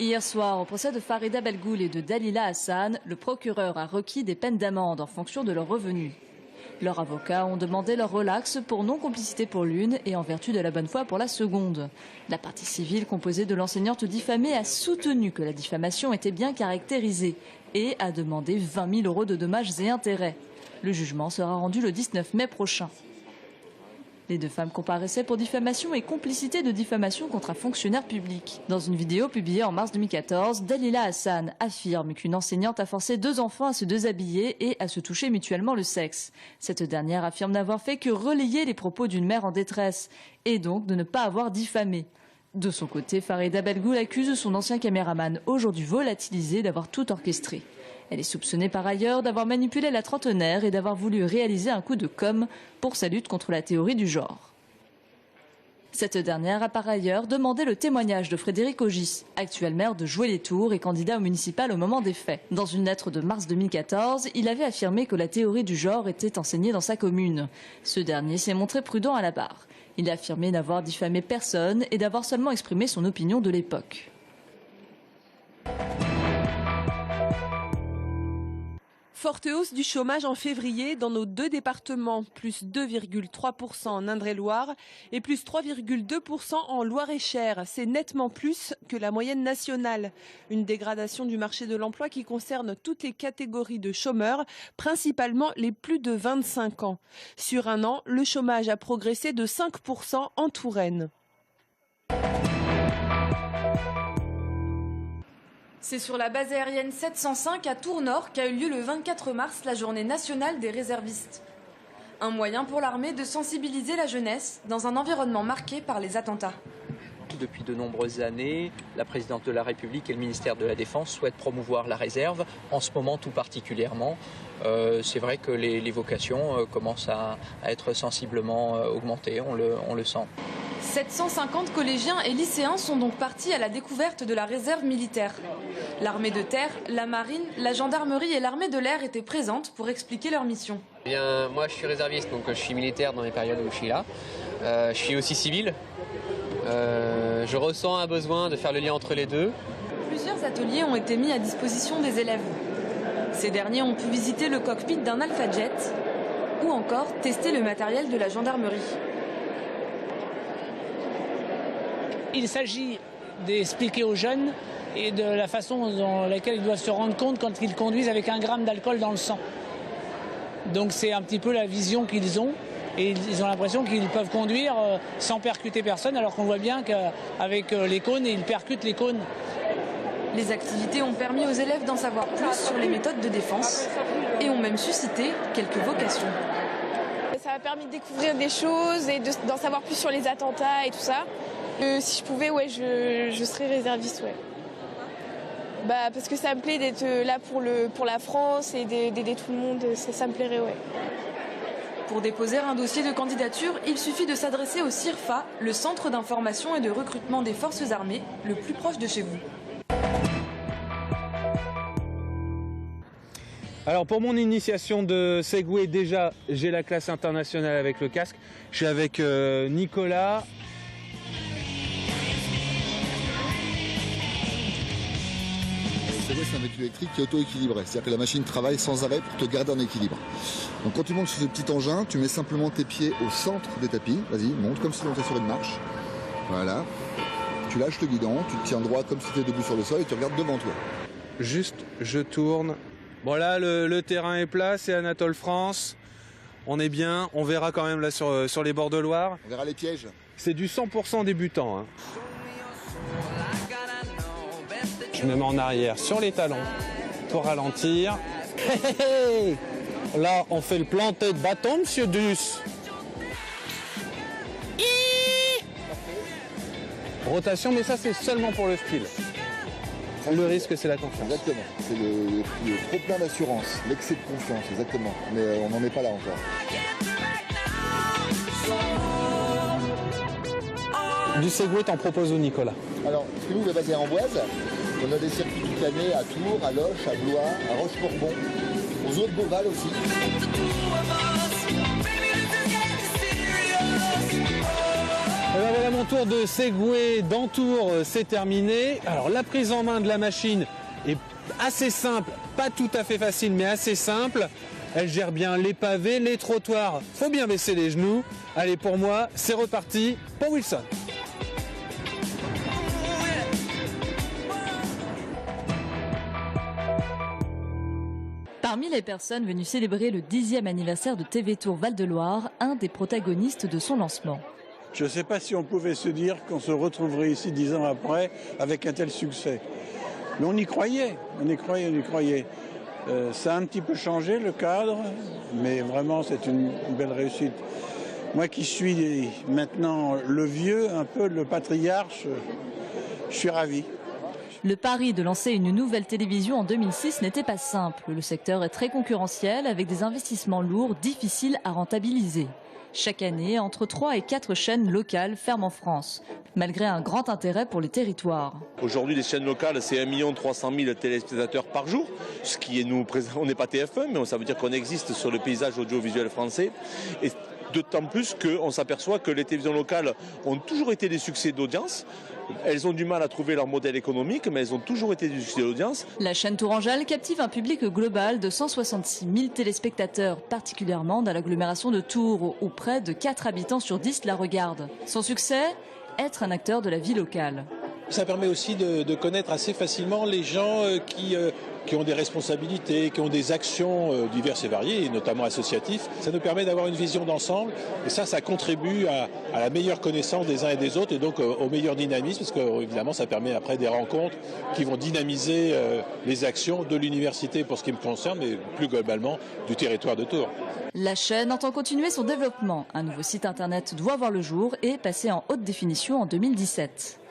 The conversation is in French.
Hier soir, au procès de Farida Belgoul et de Dalila Hassan, le procureur a requis des peines d'amende en fonction de leurs revenus. Leurs avocats ont demandé leur relax pour non-complicité pour l'une et en vertu de la bonne foi pour la seconde. La partie civile, composée de l'enseignante diffamée, a soutenu que la diffamation était bien caractérisée et a demandé 20 000 € de dommages et intérêts. Le jugement sera rendu le 19 mai prochain. Les deux femmes comparaissaient pour diffamation et complicité de diffamation contre un fonctionnaire public. Dans une vidéo publiée en mars 2014, Dalila Hassan affirme qu'une enseignante a forcé 2 enfants à se déshabiller et à se toucher mutuellement le sexe. Cette dernière affirme n'avoir fait que relayer les propos d'une mère en détresse et donc de ne pas avoir diffamé. De son côté, Farida Belgoul accuse son ancien caméraman, aujourd'hui volatilisé, d'avoir tout orchestré. Elle est soupçonnée par ailleurs d'avoir manipulé la trentenaire et d'avoir voulu réaliser un coup de com' pour sa lutte contre la théorie du genre. Cette dernière a par ailleurs demandé le témoignage de Frédéric Ogis, actuel maire de Joué-les-Tours et candidat au municipal au moment des faits. Dans une lettre de mars 2014, il avait affirmé que la théorie du genre était enseignée dans sa commune. Ce dernier s'est montré prudent à la barre. Il a affirmé n'avoir diffamé personne et d'avoir seulement exprimé son opinion de l'époque. Forte hausse du chômage en février dans nos 2 départements, plus 2,3% en Indre-et-Loire et plus 3,2% en Loire-et-Cher. C'est nettement plus que la moyenne nationale. Une dégradation du marché de l'emploi qui concerne toutes les catégories de chômeurs, principalement les plus de 25 ans. Sur un an, le chômage a progressé de 5% en Touraine. C'est sur la base aérienne 705 à Tours-Nord qu'a eu lieu le 24 mars la journée nationale des réservistes. Un moyen pour l'armée de sensibiliser la jeunesse dans un environnement marqué par les attentats. Depuis de nombreuses années, la présidente de la République et le ministère de la Défense souhaitent promouvoir la réserve, en ce moment tout particulièrement. C'est vrai que les vocations commencent à être sensiblement augmentées, on le sent. 750 collégiens et lycéens sont donc partis à la découverte de la réserve militaire. L'armée de terre, la marine, la gendarmerie et l'armée de l'air étaient présentes pour expliquer leur mission. Bien, moi je suis réserviste, donc je suis militaire dans les périodes où je suis là. Je suis aussi civil. Je ressens un besoin de faire le lien entre les deux. Plusieurs ateliers ont été mis à disposition des élèves. Ces derniers ont pu visiter le cockpit d'un Alpha Jet ou encore tester le matériel de la gendarmerie. Il s'agit d'expliquer aux jeunes et de la façon dans laquelle ils doivent se rendre compte quand ils conduisent avec 1 gramme d'alcool dans le sang. Donc c'est un petit peu la vision qu'ils ont et ils ont l'impression qu'ils peuvent conduire sans percuter personne alors qu'on voit bien qu'avec les cônes, ils percutent les cônes. Les activités ont permis aux élèves d'en savoir plus sur les méthodes de défense et ont même suscité quelques vocations. Ça m'a permis de découvrir des choses et d'en savoir plus sur les attentats et tout ça. Si je pouvais, ouais, je serais réserviste, ouais. Parce que ça me plaît d'être là pour la France et d'aider tout le monde, ça me plairait, ouais. Pour déposer un dossier de candidature, il suffit de s'adresser au CIRFA, le Centre d'information et de recrutement des forces armées, le plus proche de chez vous. Alors pour mon initiation de Segway, déjà j'ai la classe internationale avec le casque. Je suis avec Nicolas. Segway, c'est un véhicule électrique qui est auto-équilibré. C'est-à-dire que la machine travaille sans arrêt pour te garder en équilibre. Donc quand tu montes sur ce petit engin, tu mets simplement tes pieds au centre des tapis. Vas-y, monte comme si tu montais sur une marche. Voilà. Tu lâches le guidon, tu te tiens droit comme si tu étais debout sur le sol et tu regardes devant toi. Juste, je tourne. Bon là, le terrain est plat, c'est Anatole France. On est bien, on verra quand même là sur les bords de Loire. On verra les pièges. C'est du 100% débutant. Hein. Je me mets en arrière sur les talons pour ralentir. Hey, hey. Là, on fait le planté de bâton, monsieur Duss. Rotation, mais ça, c'est seulement pour le style. Le risque, c'est la confiance. Exactement. C'est le trop plein d'assurance, l'excès de confiance, exactement. Mais on n'en est pas là encore. Du Segway, t'en proposes où, Nicolas? Alors, parce que nous, la base est en Amboise. On a des circuits toute l'année à Tours, à Loches, à Blois, à Roche-Courbon, aux eaux de Beauval aussi. Et ben voilà mon tour de Segway dans Tours, c'est terminé. Alors la prise en main de la machine est assez simple, pas tout à fait facile, mais assez simple. Elle gère bien les pavés, les trottoirs, faut bien baisser les genoux. Allez, pour moi, c'est reparti pour Wilson. Parmi les personnes venues célébrer le 10e anniversaire de TV Tours Val-de-Loire, un des protagonistes de son lancement. Je ne sais pas si on pouvait se dire qu'on se retrouverait ici 10 ans après avec un tel succès. Mais on y croyait, ça a un petit peu changé le cadre, mais vraiment c'est une belle réussite. Moi qui suis maintenant le vieux, un peu le patriarche, je suis ravi. Le pari de lancer une nouvelle télévision en 2006 n'était pas simple. Le secteur est très concurrentiel avec des investissements lourds, difficiles à rentabiliser. Chaque année, entre 3 et 4 chaînes locales ferment en France, malgré un grand intérêt pour les territoires. Aujourd'hui, les chaînes locales, c'est 1 300 000 téléspectateurs par jour, ce qui est nous présent. On n'est pas TF1, mais ça veut dire qu'on existe sur le paysage audiovisuel français. Et d'autant plus qu'on s'aperçoit que les télévisions locales ont toujours été des succès d'audience. Elles ont du mal à trouver leur modèle économique, mais elles ont toujours été des succès d'audience. La chaîne Tourangeal captive un public global de 166 000 téléspectateurs, particulièrement dans l'agglomération de Tours, où près de 4 habitants sur 10 la regardent. Son succès, être un acteur de la vie locale. Ça permet aussi de connaître assez facilement les gens qui ont des responsabilités, qui ont des actions diverses et variées, et notamment associatives. Ça nous permet d'avoir une vision d'ensemble et ça contribue à la meilleure connaissance des uns et des autres et donc au meilleur dynamisme parce que évidemment ça permet après des rencontres qui vont dynamiser les actions de l'université pour ce qui me concerne mais plus globalement du territoire de Tours. La chaîne entend continuer son développement. Un nouveau site internet doit voir le jour et passer en haute définition en 2017.